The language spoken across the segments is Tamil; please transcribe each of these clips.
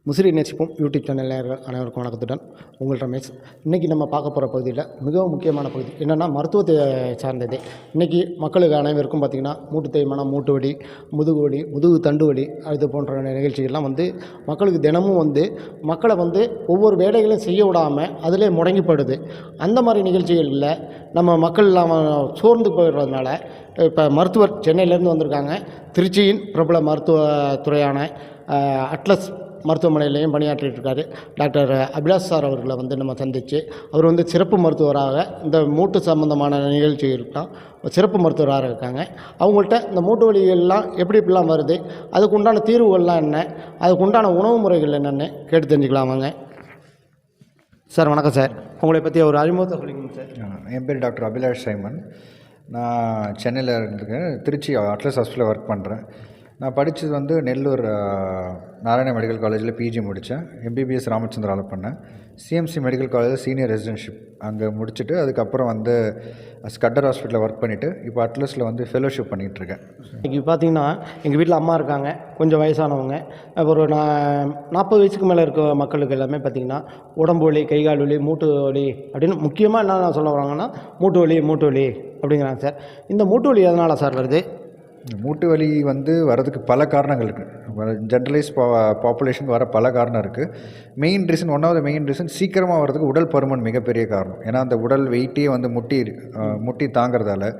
முசிறி நேசிப்போம் யூடியூப் சேனல் நேயர்கள் அனைவருக்கும் வணக்கத்துடன் உங்கள் ரமேஷ். இன்றைக்கி நம்ம பார்க்க போகிற பகுதியில் மிகவும் முக்கியமான பகுதி என்னென்னா மருத்துவத்தை சார்ந்தது. இன்றைக்கி மக்களுக்கு அனைவருக்கும் பார்த்திங்கன்னா மூட்டு தேய்மானம், மூட்டு வலி, முதுகு வலி, முதுகு தண்டு வலி அது போன்ற நிகழ்ச்சிகள்லாம் மக்களுக்கு தினமும் மக்களை ஒவ்வொரு வேலைகளையும் செய்ய விடாமல் அதிலே முடங்கிப்படுது. அந்த மாதிரி நிகழ்ச்சிகளில் நம்ம மக்கள் சோர்ந்து போயிடுறதுனால இப்போ மருத்துவர் சென்னையிலேருந்து வந்திருக்காங்க. திருச்சியின் பிரபல மருத்துவத்துறையான அட்லஸ் மருத்துவமனையிலையும் பணியாற்றிட்டு இருக்காரு டாக்டர் அபிலாஷ் சார் அவர்களை நம்ம சந்தித்து அவர் சிறப்பு மருத்துவராக இந்த மூட்டு சம்பந்தமான நிகழ்ச்சிகளுக்கெல்லாம் சிறப்பு மருத்துவராக இருக்காங்க. அவங்கள்ட்ட இந்த மூட்டு வலிகள்லாம் எப்படிலாம் வருது, அதுக்குண்டான தீர்வுகள்லாம் என்ன, அதுக்குண்டான உணவு முறைகள் என்னென்னு கேட்டு தெரிஞ்சுக்கலாமாங்க. சார் வணக்கம் சார், உங்களை பற்றி ஒரு அறிமுகத்தை சொல்லிக்கணும் சார். என் பேர் டாக்டர் அபிலாஷ் சைமன். நான் சென்னையில் இருக்கேன். திருச்சி அட்லஸ் ஹாஸ்பிட்டலில் ஒர்க் பண்ணுறேன். நான் படித்தது நெல்லூர் நாராயண மெடிக்கல் காலேஜில் பிஜி முடித்தேன். எம்பிபிஎஸ் ராமச்சந்திராவில் பண்ணேன். சிஎம்சி மெடிக்கல் காலேஜில் சீனியர் ரெசிடென்ஷிப் அங்கே முடிச்சுட்டு அதுக்கப்புறம் ஸ்கட்டர் ஹாஸ்பிட்டலில் ஒர்க் பண்ணிவிட்டு இப்போ அட்லஸில் ஃபெலோஷிப் பண்ணிகிட்ருக்கேன். இன்றைக்கி பார்த்திங்கன்னா எங்கள் வீட்டில் அம்மா இருக்காங்க, கொஞ்சம் வயசானவங்க. ஒரு 40 வயசுக்கு மேலே இருக்க மக்களுக்கு எல்லாமே பார்த்திங்கன்னா உடம்பு வலி, கை கால் வலி, மூட்டு வலி அப்படின்னு முக்கியமாக என்ன சொல்ல வராங்கன்னா மூட்டு வலி அப்படிங்கிறாங்க சார். இந்த மூட்டு வலி எதனால் சார் வருது? மூட்டு வலி வர்றதுக்கு பல காரணங்கள் இருக்குது. ஜென்ரலைஸ் பாப்புலேஷன் வர பல காரணம் இருக்குது. One of the main reason சீக்கிரமாக வர்றதுக்கு உடல் பருமன் மிகப்பெரிய காரணம். ஏன்னா அந்த உடல் வெயிட்டே முட்டி தாங்கிறதால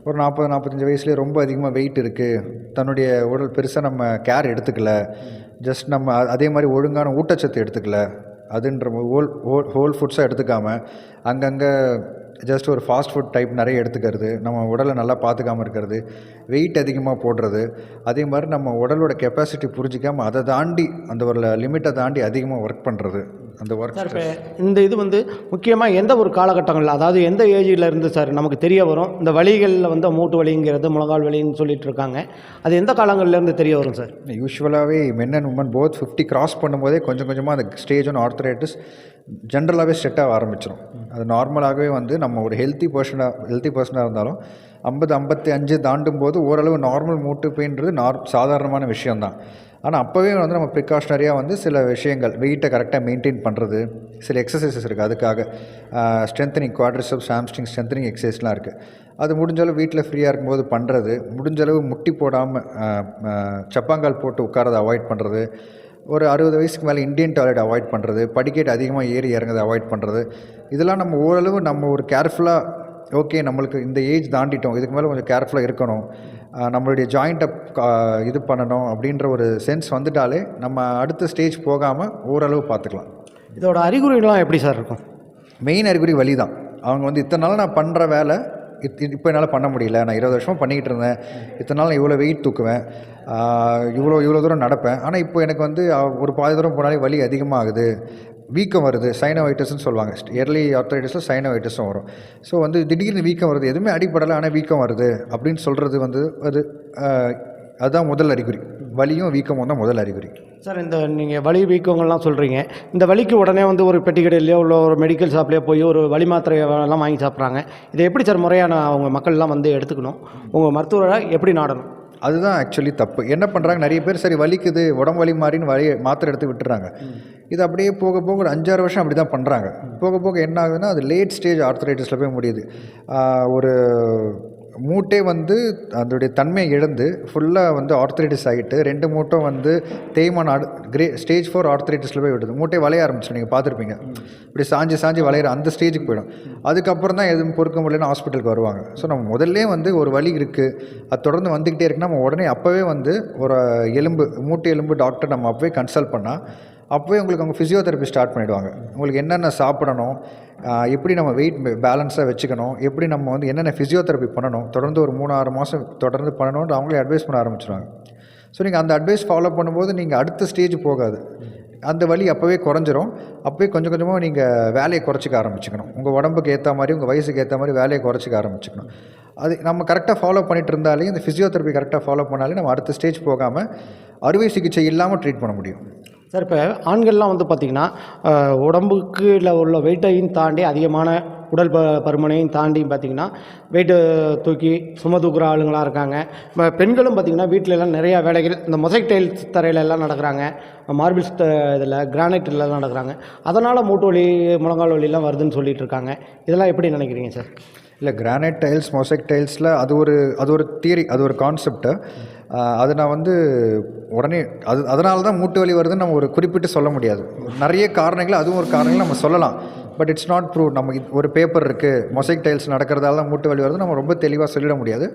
ஒரு 40-45 வயசுலேயே ரொம்ப அதிகமாக வெயிட் இருக்குது, தன்னுடைய உடல் பெருசாக நம்ம கேர் எடுத்துக்கல, ஜஸ்ட் நம்ம அதே மாதிரி ஒழுங்கான ஊட்டச்சத்து எடுத்துக்கல, அதுன்ற ஹோல் ஃபுட்ஸாக எடுத்துக்காமல் அங்கங்கே ஜஸ்ட் ஒரு ஃபாஸ்ட் ஃபுட் டைப் நிறைய எடுத்துக்கிறது, நம்ம உடலை நல்லா பார்த்துக்காமல் இருக்கிறது, வெயிட் அதிகமாக போடுறது, அதே மாதிரி நம்ம உடலோட கெப்பாசிட்டி புரிஞ்சிக்காமல் அதை தாண்டி அந்த ஒரு லிமிட்டை தாண்டி அதிகமாக ஒர்க் பண்ணுறது. அந்த ஒர்க் சார் இப்போ இந்த முக்கியமாக எந்த ஒரு காலகட்டங்களில், அதாவது எந்த ஏஜில் இருந்து சார் நமக்கு தெரிய வரும் இந்த வலிகளில் மூட்டு வலிங்கிறது முழங்கால் வலின்னு சொல்லிட்டு இருக்காங்க, அது எந்த காலங்கள்லேருந்து தெரிய வரும் சார்? யூஸ்வலாகவே men and women both 50 cross பண்ணும்போதே கொஞ்சம் கொஞ்சமாக அந்த ஸ்டேஜ் ஒன் ஆர்த்தரைட்டிஸ் ஜென்ரலாகவே செட் ஆக ஆரம்பிச்சிடும். அது நார்மலாகவே நம்ம ஒரு ஹெல்த்தி பர்சனாக இருந்தாலும் 50-55 தாண்டும் போது ஓரளவு நார்மல் மூட்டு பெயின்றது சாதாரணமான விஷயந்தான். ஆனால் அப்போவே நம்ம ப்ரிகாஷனரியாக சில விஷயங்கள், வெயிட்டை கரெக்டாக மெயின்டைன் பண்ணுறது, சில எக்ஸசைசஸ் இருக்குது. அதுக்காக ஸ்ட்ரென்தனிங் குவாட்ரிசெப்ஸ், ஹாம்ஸ்ட்ரிங் ஸ்ட்ரென்தனிங் எக்ஸசைஸ்லாம் இருக்குது. அது முடிஞ்சளவு வீட்டில் ஃப்ரீயாக இருக்கும்போது பண்ணுறது, முடிஞ்சளவு முட்டி போடாமல் சப்பாங்கால் போட்டு உட்காரதை அவாய்ட் பண்ணுறது, ஒரு 60 வயசுக்கு மேலே இந்தியன் டாய்லெட் அவாய்ட் பண்ணுறது, படிக்கட்டு அதிகமாக ஏறி இறங்குறதை அவாய்ட் பண்ணுறது, இதெல்லாம் நம்ம ஓரளவு நம்ம ஒரு கேர்ஃபுல்லாக ஓகே நம்மளுக்கு இந்த ஏஜ் தாண்டிட்டோம், இதுக்கு மேலே கொஞ்சம் கேர்ஃபுல்லாக இருக்கணும், நம்மளுடைய ஜாயிண்ட்டை இது பண்ணணும் அப்படின்ற ஒரு சென்ஸ் வந்துட்டாலே நம்ம அடுத்த ஸ்டேஜ் போகாமல் ஓரளவு பார்த்துக்கலாம். இதோட அறிகுறிகள்லாம் எப்படி சார் இருக்கும்? மெயின் அறிகுறி வலி தான். அவங்க இத்தனை நாள் நான் பண்ணுற வேலை இப்போ என்னால் பண்ண முடியல, நான் 20 வருஷமாக பண்ணிக்கிட்டு இருந்தேன், இத்தனை நாள் நான் இவ்வளோ வெயிட் தூக்குவேன், இவ்வளோ தூரம் நடப்பேன், ஆனால் இப்போ எனக்கு ஒரு பாதி தூரம் போனாலே வலி அதிகமாகுது, வீக்கம் வருது, சைனோவைட்டிஸ்ன்னு சொல்லுவாங்க. எர்லி ஆர்த்தரைட்டிஸில் சைனோவைட்டிஸும் வரும். ஸோ திடீர்னு வீக்கம் வருது, எதுவுமே அடிப்படலை ஆனால் வீக்கம் வருது அப்படின்னு சொல்கிறது அதுதான் முதல் அறிகுறி. வலியும் வீக்கமும் தான் முதல் அறிகுறி. சார் இந்த நீங்கள் வலி வீக்கங்கள்லாம் சொல்கிறீங்க, இந்த வலிக்கு உடனே ஒரு பெட்டி கடையிலையோ இல்லை ஒரு மெடிக்கல் ஷாப்லேயோ போய் ஒரு வலி மாத்திரையெல்லாம் வாங்கி சாப்பிட்றாங்க. இதை எப்படி சார் முறையான அவங்க மக்கள்லாம் எடுத்துக்கணும்? உங்கள் மருத்துவரை எப்படி நாடணும்? அதுதான் ஆக்சுவலி தப்பு. என்ன பண்ணுறாங்க, நிறைய பேர் சரி வலிக்குது உடம்பு வலி மாறின்னு மாத்திரை எடுத்து விட்டுறாங்க. இது அப்படியே போக போக ஒரு 5-6 வருஷம் அப்படி தான் பண்ணுறாங்க. போக போக என்ன ஆகுதுன்னா அது லேட் ஸ்டேஜ் ஆர்த்தரைட்டிஸில் போய் முடியுது. ஒரு மூட்டே அதோடைய தன்மையை இழந்து ஃபுல்லாக ஆர்த்தரைட்டிஸ் ஆகிட்டு 2 மூட்டும் தேய்மான ஸ்டேஜ் 4 ஆர்த்தரைட்டிஸில் போய் விடுது. மூட்டை வளைய ஆரம்பிச்சு, நீங்கள் பார்த்துருப்பீங்க, இப்படி சாஞ்சு வளையிற அந்த ஸ்டேஜுக்கு போயிடும். அதுக்கப்புறம் தான் எதுவும் பொறுக்க முடியலன்னு ஹாஸ்பிட்டலுக்கு வருவாங்க. ஸோ நம்ம முதல்லே ஒரு வலி இருக்குது, அது தொடர்ந்து வந்துக்கிட்டே இருக்குன்னா நம்ம உடனே அப்போவே ஒரு மூட்டு எலும்பு டாக்டர் நம்ம அப்போவே கன்சல்ட் பண்ணால் அப்போவே உங்களுக்கு அவங்க ஃபிசியோதெரப்பி ஸ்டார்ட் பண்ணிவிடுவாங்க. உங்களுக்கு என்னென்ன சாப்பிடணும், எப்படி நம்ம வெயிட் பேலன்ஸாக வச்சுக்கணும், எப்படி நம்ம என்னென்ன ஃபிசியோதெரப்பி பண்ணணும், தொடர்ந்து ஒரு 3-6 மாதம் தொடர்ந்து பண்ணணும்னு அவங்களே அட்வைஸ் பண்ண ஆரம்பிச்சிடுவாங்க. ஸோ நீங்கள் அந்த அட்வைஸ் ஃபாலோ பண்ணும்போது நீங்கள் அடுத்த ஸ்டேஜ் போகாது, அந்த வலி அப்போவே குறைஞ்சிரும். அப்போவே கொஞ்சம் கொஞ்சமாக நீங்கள் வேலையை குறைச்சிக்க ஆரம்பிச்சுக்கணும். உங்கள் உடம்புக்கு ஏற்ற மாதிரி, உங்கள் வயசுக்கு ஏற்ற மாதிரி வேலையை குறைச்சிக்க ஆரம்பிச்சுக்கணும். அது நம்ம கரெக்டாக ஃபாலோ பண்ணிட்டு இருந்தாலே, இந்த ஃபிசியோதெரப்பி கரெக்டாக ஃபாலோ பண்ணாலே நம்ம அடுத்த ஸ்டேஜ் போகாமல் அறுவை சிகிச்சை இல்லாமல் ட்ரீட் பண்ண முடியும். சார் இப்போ ஆண்கள்லாம் பார்த்திங்கன்னா உடம்புக்கு உள்ள வெயிட்டையும் தாண்டி அதிகமான உடல் பருமனையும் தாண்டி பார்த்திங்கன்னா வெயிட்டு தூக்கி சும தூக்குற ஆளுங்களாக இருக்காங்க. பெண்களும் பார்த்திங்கன்னா வீட்டிலலாம் நிறையா வேலைகள் இந்த மொசைக் டைல்ஸ் தரையில எல்லாம் நடக்கிறாங்க, மார்பிள்ஸ் இதில் கிரானைட்லாம் நடக்கிறாங்க. அதனால் மூட்டு வலி முழங்கால் வலிலாம் வருதுன்னு சொல்லிட்டு இருக்காங்க. இதெல்லாம் எப்படி நினைக்கிறீங்க சார்? இல்லை, கிரானைட் டைல்ஸ் மொசைக் டைல்ஸில் அது ஒரு தியரி, அது ஒரு கான்செப்ட்டு. அது நான் வந்து உடனே அதனால தான் மூட்டு வலி வருதுன்னு நம்ம ஒரு குறிப்பிட்டு சொல்ல முடியாது. நிறைய காரணங்கள், அதுவும் ஒரு காரணங்கள் நம்ம சொல்லலாம். But it's not prove. நம்ம ஒரு பேப்பர் இருக்குது, மொசைக் டைல்ஸ் நடக்கிறதால தான் மூட்டு வலி வருது நம்ம ரொம்ப தெளிவாக சொல்லிட முடியாது.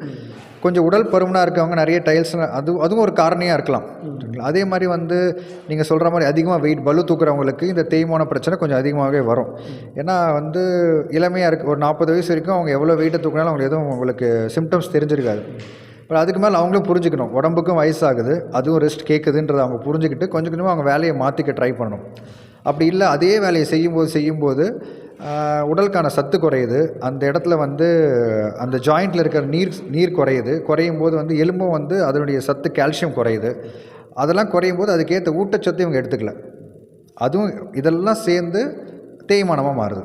கொஞ்சம் உடல் பருமனாக இருக்கவங்க நிறைய டைல்ஸ் அதுவும் ஒரு காரணியாக இருக்கலாம். அதே மாதிரி வந்து நீங்கள் சொல்கிற மாதிரி அதிகமாக வெயிட் பளு தூக்குறவங்களுக்கு இந்த தேய்மான பிரச்சனை கொஞ்சம் அதிகமாகவே வரும். ஏன்னா வந்து இளமையாக இருக்குது, ஒரு 40 வயசு வரைக்கும் அவங்க எவ்வளோ வெயிட்டை தூக்கினாலும் அவங்களுக்கு எதுவும் உங்களுக்கு சிம்டம்ஸ் தெரிஞ்சிருக்காது. பட் அதுக்கு மேலே அவங்களும் புரிஞ்சுக்கணும், உடம்புக்கும் வயசாகுது, அதுவும் ரெஸ்ட் கேட்குதுன்றதை அவங்க புரிஞ்சுக்கிட்டு கொஞ்சம் கொஞ்சமாக அவங்க வேலையை மாற்றிக்க ட்ரை பண்ணணும். அப்படி இல்லை அதே வேலையை செய்யும்போது உடலுக்கான சத்து குறையுது, அந்த இடத்துல வந்து அந்த ஜாயிண்டில் இருக்கிற நீர் குறையும் போது வந்து எலும்பும் வந்து அதனுடைய சத்து கால்சியம் குறையுது. அதெல்லாம் குறையும் போது அதுக்கேற்ற ஊட்டச்சத்து இவங்க எடுத்துக்கல, அதுவும் இதெல்லாம் சேர்ந்து தேய்மானமாக மாறுது.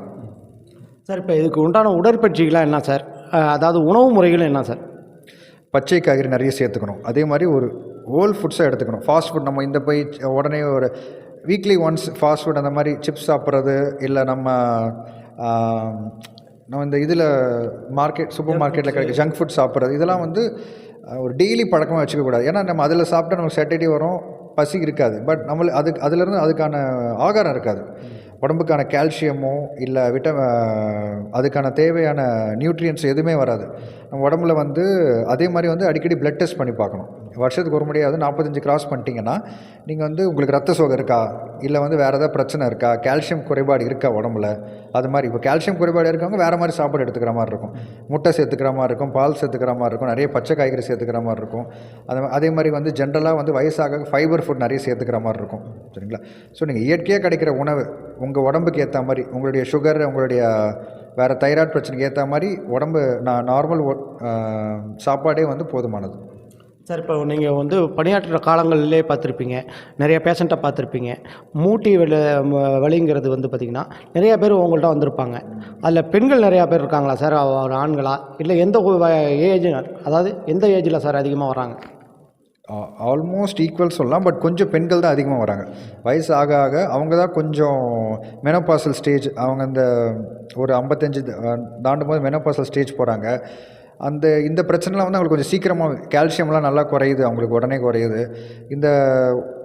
சார் இப்போ இதுக்கு உண்டான உடற்பயிற்சிகளாக என்ன சார், அதாவது உணவு முறைகள் என்ன சார்? பச்சை காய்கறி நிறைய சேர்த்துக்கணும். அதே மாதிரி ஒரு ஹோல் ஃபுட்ஸாக எடுத்துக்கணும். ஃபாஸ்ட் ஃபுட் நம்ம இந்த உடனே ஒரு வீக்லி ஒன்ஸ் ஃபாஸ்ட் ஃபுட் அந்த மாதிரி சிப்ஸ் சாப்பிட்றது, இல்லை நம்ம இந்த இதில் சூப்பர் மார்க்கெட்டில் கிடைக்க ஜங்க் ஃபுட் சாப்பிட்றது, இதெல்லாம் வந்து ஒரு டெய்லி பழக்கமாக வச்சுக்கக்கூடாது. ஏன்னா நம்ம அதில் சாப்பிட்டா நமக்கு சேட்டிட்டி வரும், பசி இருக்காது. பட் அதிலிருந்து அதுக்கான ஆகாரம் இருக்காது, உடம்புக்கான கால்சியமோ இல்லை அதுக்கான தேவையான நியூட்ரியன்ஸ் எதுவுமே வராது நம்ம உடம்புல வந்து. அதே மாதிரி வந்து அடிக்கடி பிளட் டெஸ்ட் பண்ணி பார்க்கணும். வருஷத்துக்கு ஒரு முறையாவது 45 கிராஸ் பண்ணிட்டீங்கன்னா நீங்கள் வந்து உங்களுக்கு ரத்த சோகை இருக்கா, இல்லை வந்து வேறு ஏதாவது பிரச்சனை இருக்கா, கால்சியம் குறைபாடு இருக்கா உடம்புல. அது மாதிரி இப்போ கால்சியம் குறைபாடு இருக்கவங்க வேறு மாதிரி சாப்பாடு எடுத்துக்கிற மாதிரி இருக்கும், முட்டை சேர்த்துக்கிற மாதிரி இருக்கும், பால் சேர்த்துக்கிற மாதிரி இருக்கும், நிறைய பச்சை காய்கறி சேர்த்துக்கிற மாதிரி இருக்கும். அதே மாதிரி வந்து ஜென்ரலாக வந்து வயசாக ஃபைபர் ஃபுட் நிறைய சேர்த்துக்கிற மாதிரி இருக்கும். சரிங்களா? ஸோ நீங்கள் இயற்கையாக கிடைக்கிற உணவு உங்கள் உடம்புக்கு ஏற்ற மாதிரி, உங்களுடைய சுகர், உங்களுடைய வேறு தைராய்டு பிரச்சனைக்கு ஏற்ற மாதிரி நார்மல் சாப்பாடே வந்து போதுமானது. சார் இப்போ நீங்கள் வந்து பணியாற்றுற காலங்களிலே பார்த்துருப்பீங்க, நிறைய பேஷண்ட்டை பார்த்துருப்பீங்க. மூட்டி வலிங்கிறது வந்து பார்த்திங்கன்னா நிறையா பேர் உங்கள்கிட்ட வந்திருப்பாங்க. அதில் பெண்கள் நிறையா பேர் இருக்காங்களா சார், ஒரு ஆண்களா, இல்லை எந்த ஏஜ், அதாவது எந்த ஏஜில் சார் அதிகமாக வராங்க? ஆல்மோஸ்ட் ஈக்குவல் சொல்லலாம். பட் கொஞ்சம் பெண்கள் தான் அதிகமாக வராங்க. வயசு ஆக ஆக அவங்க தான் கொஞ்சம் மெனோபாசல் ஸ்டேஜ், அவங்க இந்த ஒரு 55 தாண்டும் போது மெனோபாசல் ஸ்டேஜ் போகிறாங்க. இந்த பிரச்சனைலாம் வந்து அவங்களுக்கு கொஞ்சம் சீக்கிரமாக கால்சியம்லாம் நல்லா குறையுது, அவங்களுக்கு உடனே குறையுது.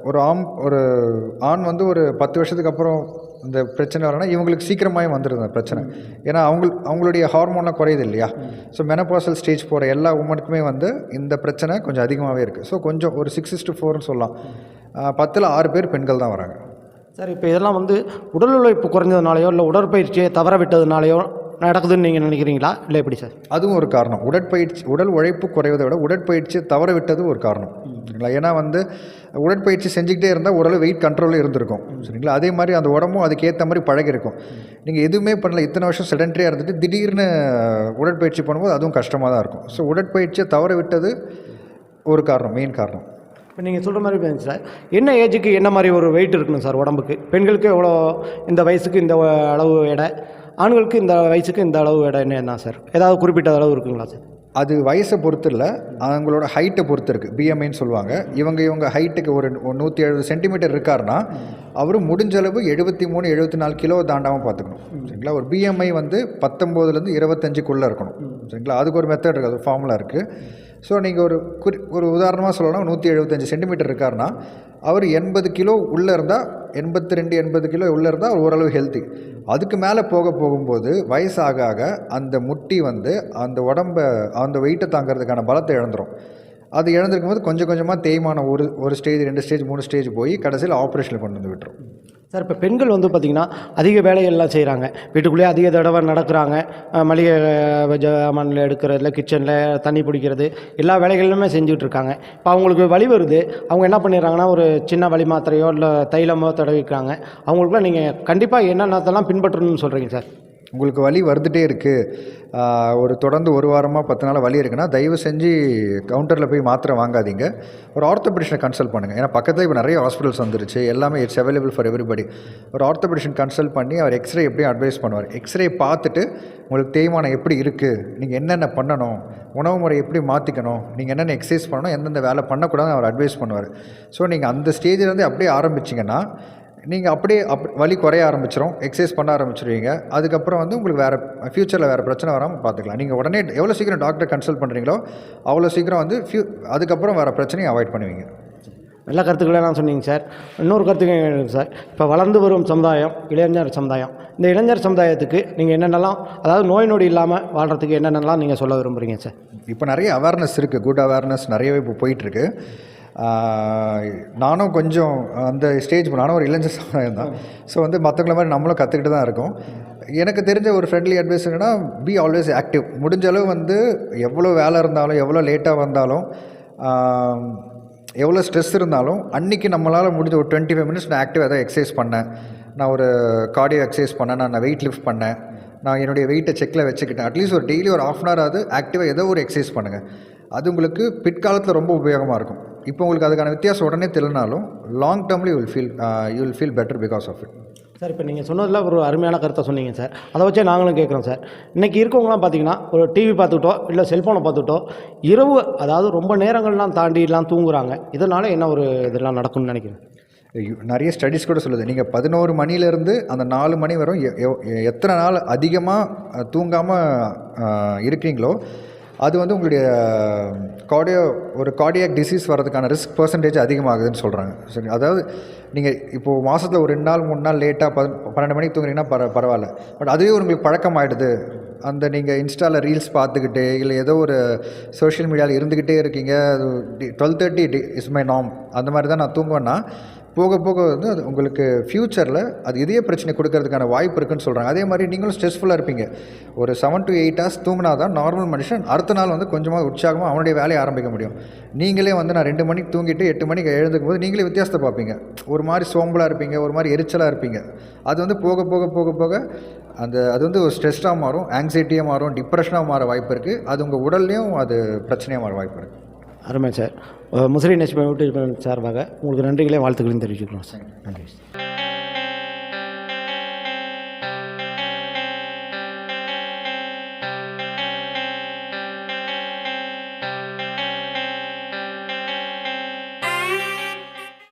ஒரு ஆண் வந்து ஒரு 10 வருஷத்துக்கு அப்புறம் இந்த பிரச்சனை வரனா இவங்களுக்கு சீக்கிரமாகவே வந்துடுது அந்த பிரச்சனை. ஏன்னா அவங்களுடைய ஹார்மோன்லாம் குறையுது இல்லையா. ஸோ மெனோபாசல் ஸ்டேஜ் போகிற எல்லா உமனுக்குமே வந்து இந்த பிரச்சனை கொஞ்சம் அதிகமாகவே இருக்குது. ஸோ கொஞ்சம் ஒரு 6:4ன்னு சொல்லலாம். 10ல் 6 பேர் பெண்கள் தான் வராங்க. சார் இப்போ இதெல்லாம் வந்து உடல் உழைப்பு குறைஞ்சதுனாலையோ இல்லை உடற்பயிற்சியை தவற விட்டதுனாலையோ நடக்குதுன்னு நீங்கள் நினைக்கிறீங்களா, இல்லை எப்படி சார்? அதுவும் ஒரு காரணம். உடல் உழைப்பு குறைவதை விட உடற்பயிற்சியை தவற விட்டது ஒரு காரணம். சரிங்களா? ஏன்னா வந்து உடற்பயிற்சி செஞ்சுக்கிட்டே இருந்தால் ஓரளவு வெயிட் கண்ட்ரோலில் இருந்திருக்கும். சரிங்களா? அதே மாதிரி அந்த உடம்பும் அதுக்கேற்ற மாதிரி பழகிருக்கும். நீங்கள் எதுவுமே பண்ணல, இத்தனை வருஷம் செடென்ட்ரியாக இருந்துட்டு திடீர்னு உடற்பயிற்சி பண்ணும்போது அதுவும் கஷ்டமாக தான் இருக்கும். ஸோ உடற்பயிற்சியை தவற விட்டது ஒரு காரணம், மெயின் காரணம். இப்போ நீங்கள் சொல்கிற மாதிரி சார், என்ன ஏஜுக்கு என்ன மாதிரி ஒரு வெயிட் இருக்கணும் சார் உடம்புக்கு? பெண்களுக்கு எவ்வளோ, இந்த வயசுக்கு இந்த அளவு எடை, ஆண்களுக்கு இந்த வயசுக்கு இந்த அளவு எடைன்னு என்ன சார், ஏதாவது குறிப்பிட்ட அளவு இருக்குங்களா சார்? அது வயசை பொறுத்து இல்லை, அவங்களோட ஹைட்டை பொறுத்து இருக்குது. பிஎம்ஐன்னு சொல்லுவாங்க. இவங்க ஹைட்டுக்கு ஒரு 170 சென்டிமீட்டர் இருக்காருன்னா அவர் முடிஞ்ச அளவு 73-74 கிலோ தாண்டாமல் பார்த்துக்கணும். சரிங்களா? ஒரு பிஎம்ஐ வந்து 19லேருந்து 25க்குள்ளே இருக்கணும். சரிங்களா? அதுக்கு ஒரு மெத்தட் இருக்குது, அது ஃபார்முலா இருக்குது. ஸோ நீங்கள் ஒரு உதாரணமாக சொல்லலாம், 175 சென்டிமீட்டர் இருக்காருன்னா அவர் 80 கிலோ உள்ளே இருந்தால், 82-80 கிலோ உள்ளே இருந்தால் அவர் ஓரளவு ஹெல்த்தி. அதுக்கு மேலே போகும்போது வயசாக ஆக அந்த முட்டி வந்து அந்த அந்த வெயிட்டை தாங்கிறதுக்கான பலத்தை இழந்துடும். அது இழந்திருக்கும் போது கொஞ்சம் கொஞ்சமாக தேய்மான ஒரு ஸ்டேஜ், 2 ஸ்டேஜ், 3 ஸ்டேஜ் போய் கடைசியில் ஆப்ரேஷனில் கொண்டு வந்து விட்டுரும். சார் இப்போ பெண்கள் வந்து பார்த்திங்கன்னா அதிக வேலைகள்லாம் செய்கிறாங்க, வீட்டுக்குள்ளேயே அதிக தடவை நடக்கிறாங்க, மளிகை ஜாமான்ல எடுக்கிறதுல, கிச்சனில் தண்ணி பிடிக்கிறது, எல்லா வேலைகளிலுமே செஞ்சுட்டு இருக்காங்க. இப்போ அவங்களுக்கு வலி வருது, அவங்க என்ன பண்ணிடுறாங்கன்னா ஒரு சின்ன வலி மாத்திரையோ இல்லை தைலமோ தடவிக்கிறாங்க. அவங்களுக்குலாம் நீங்கள் கண்டிப்பாக என்னென்னத்தெல்லாம் பின்பற்றணும்னு சொல்கிறீங்க சார்? உங்களுக்கு வலி வந்துட்டே இருக்குது, ஒரு தொடர்ந்து ஒரு வாரமாக 10 நாள் வலி இருக்குன்னா தயவு செஞ்சு கவுண்டரில் போய் மாத்திரை வாங்காதீங்க. ஒரு ஆர்த்தோபெடிஷனை கன்சல்ட் பண்ணுங்கள். ஏன்னா பக்கத்தில் இப்போ நிறைய ஹாஸ்பிட்டல்ஸ் வந்துருச்சு, எல்லாமே இட்ஸ் அவைலபிள் ஃபார் எவ்ரிபடி. ஒரு ஆர்த்தோபெடிஷன் கன்சல்ட் பண்ணி அவர் எக்ஸ்ரே எப்படியும் அட்வைஸ் பண்ணுவார். எக்ஸ்ரே பார்த்துட்டு உங்களுக்கு தேய்மானம் எப்படி இருக்குது, நீங்கள் என்னென்ன பண்ணணும், உணவு முறை எப்படி மாற்றிக்கணும், நீங்கள் என்னென்ன எக்ஸசைஸ் பண்ணணும், எந்தெந்த வேலை பண்ணக்கூடாதுன்னு அவர் அட்வைஸ் பண்ணுவார். ஸோ நீங்கள் அந்த ஸ்டேஜிலேருந்து அப்படியே ஆரம்பிச்சிங்கன்னா நீங்கள் அப்படியே வலி குறைய ஆரம்பிச்சிடும், எக்ஸசைஸ் பண்ண ஆரம்பிச்சிருவீங்க. அதுக்கப்புறம் வந்து உங்களுக்கு வேறு ஃப்யூச்சரில் வேறு பிரச்சனை வராமல் பார்த்துக்கலாம். நீங்கள் உடனே எவ்வளோ சீக்கிரம் டாக்டர் கன்சல்ட் பண்ணுறீங்களோ அவ்வளோ சீக்கிரம் வந்து அதுக்கப்புறம் வேறு பிரச்சனையை அவாய்ட் பண்ணுவீங்க. நல்ல கருத்துக்களெல்லாம் சொன்னீங்க சார். இன்னொரு கருத்துக்கு சார், இப்போ வளர்ந்து வரும் சமுதாயம் இளைஞர் சமுதாயம், இந்த இளைஞர் சமுதாயத்துக்கு நீங்கள் என்னென்னலாம், அதாவது நோய் நொடி இல்லாமல் வாழ்கிறதுக்கு என்னென்னலாம் நீங்கள் சொல்ல விரும்புகிறீங்க சார்? இப்போ நிறைய அவேர்னஸ் இருக்குது, குட் அவேர்னஸ் நிறையவே இப்போ போயிட்டுருக்கு. நானும் கொஞ்சம் அந்த ஸ்டேஜ், நானும் ஒரு இளைஞர் சமுதாயம் தான். ஸோ வந்து மற்றவங்கள மாதிரி நம்மளும் கற்றுக்கிட்டு தான் இருக்கோம். எனக்கு தெரிஞ்ச ஒரு ஃப்ரெண்ட்லி அட்வைஸ் என்னென்னா, பி ஆல்வேஸ் ஆக்டிவ். முடிஞ்ச அளவு வந்து எவ்வளோ வேலை இருந்தாலும், எவ்வளோ லேட்டாக வந்தாலும், எவ்வளோ ஸ்ட்ரெஸ் இருந்தாலும், அன்றைக்கி நம்மளால் முடிஞ்ச ஒரு 25 மினிட்ஸ் நான் ஆக்டிவாக ஏதாவது எக்ஸசைஸ் பண்ணேன், நான் ஒரு கார்டியோ எக்ஸசைஸ் பண்ணேன், நான் வெயிட் லிஃப்ட் பண்ணேன், நான் என்னுடைய வெயிட்டை செக்கில் வச்சுக்கிட்டேன், அட்லீஸ்ட் ஒரு டெய்லி ஒரு 1/2 hour ஆகுது ஆக்டிவாக ஏதோ ஒரு எக்ஸசைஸ் பண்ணுங்கள். அது உங்களுக்கு பிற்காலத்தில் ரொம்ப உபயோகமாக இருக்கும். இப்போ உங்களுக்கு அதுக்கான வித்தியாசம் உடனே தெரியலனாலும் லாங் டேர்ம்லி you will feel better because of it. Sir, இப்போ நீங்கள் சொன்னதில் ஒரு அருமையான கருத்தை சொன்னீங்க சார். அதை வச்சே நாங்களும் கேட்குறோம் சார். இன்றைக்கி இருக்கவங்களாம் பார்த்தீங்கன்னா ஒரு டிவி பார்த்துக்கிட்டோ இல்லை செல்ஃபோனை பார்த்துக்கிட்டோ இரவு, அதாவது ரொம்ப நேரங்கள்லாம் தாண்டிலாம் தூங்குறாங்க. இதனால் என்ன ஒரு இதெல்லாம் நடக்கும்னு நினைக்கிறேன்? நிறைய ஸ்டடீஸ் கூட சொல்லுது, நீங்கள் 11 மணிலேருந்து அந்த 4 மணி வரும் எத்தனை நாள் அதிகமாக தூங்காமல் இருக்கீங்களோ அது வந்து உங்களுடைய கார்டியாக் டிசீஸ் வர்றதுக்கான ரிஸ்க் பர்சன்டேஜ் அதிகமாகுதுன்னு சொல்கிறாங்க. சரி, அதாவது நீங்கள் இப்போது மாதத்தில் ஒரு 2 நாள் 3 நாள் லேட்டாக 12 மணிக்கு தூங்குறீங்கன்னா பரவாயில்ல. பட் அதுவே உங்களுக்கு பழக்கமாகிடுது, அந்த நீங்கள் இன்ஸ்டாவில் ரீல்ஸ் பார்த்துக்கிட்டு இல்லை ஏதோ ஒரு சோஷியல் மீடியாவில் இருந்துக்கிட்டே இருக்கீங்க, 12:30 இஸ் மை நார்ம், அந்த மாதிரி தான் நான் தூங்குவேன்னா போக போக வந்து அது உங்களுக்கு ஃப்யூச்சரில் அது இதே பிரச்சனை கொடுக்கறதுக்கான வாய்ப்பு இருக்குன்னு சொல்கிறாங்க. அதே மாதிரி நீங்களும் ஸ்ட்ரெஸ்ஃபுல்லாக இருப்பீங்க. ஒரு 7 to 8 hours தூங்கினா தான் நார்மல் மனுஷன் அடுத்த நாள் வந்து கொஞ்சமாக உற்சாகமாக அவனுடைய வேலையை ஆரம்பிக்க முடியும். நீங்களே வந்து நான் 2 மணிக்கு தூங்கிட்டு 8 மணிக்கு எழுந்துக்கும் போது நீங்களே வித்தியாசத்தை பார்ப்பீங்க. ஒரு மாதிரி சோம்பலாக இருப்பீங்க, ஒரு மாதிரி எரிச்சலாக இருப்பீங்க. அது வந்து போக போக போக போக அது வந்து ஒரு ஸ்ட்ரெஸ்ஸாக மாறும், ஆங்ஸைட்டியாக மாறும், டிப்ரெஷனாக மாற வாய்ப்பு இருக்குது. அது உங்கள் உடல்லையும் அது பிரச்சனையாக மாற வாய்ப்பு இருக்குது. அருமை சார். முசிறி நேஷனல் யூடியூப் சார்பாக உங்களுக்கு நன்றிகளே வாழ்த்துக்களையும் தெரிவிச்சுக்கிறோம் சார். நன்றி.